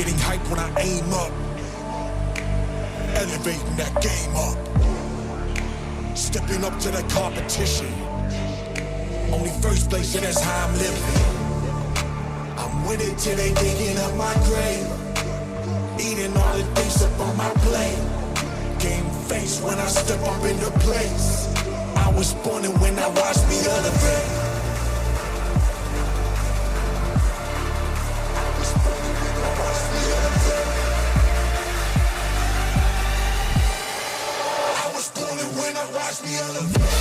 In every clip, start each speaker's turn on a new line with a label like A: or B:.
A: Getting hype when I aim up, elevating that game up, stepping up to the competition. Only first place, and that's how I'm living. I'm with it till they digging up my grave, eating all the things up on my plate. Game face when I step up into place. I was born and when I watched me elevate. I was born and when I watched me elevate.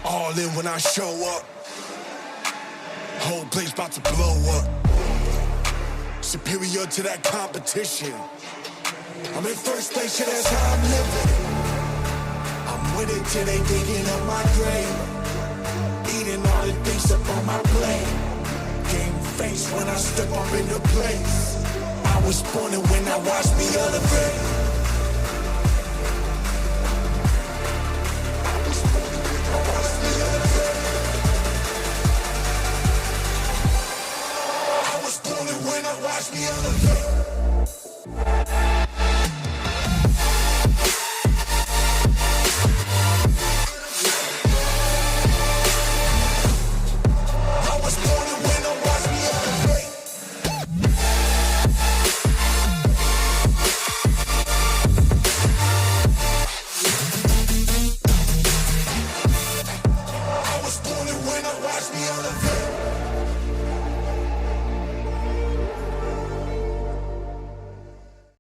A: All in when I show up, whole place about to blow up. Superior to that competition. I'm in first place, yeah, that's how I'm living. I'm with it till they digging up my grave, eating all the things up on my plate. Game face when I step up into place. I was born and when I watched me elevate. Watch me elevate.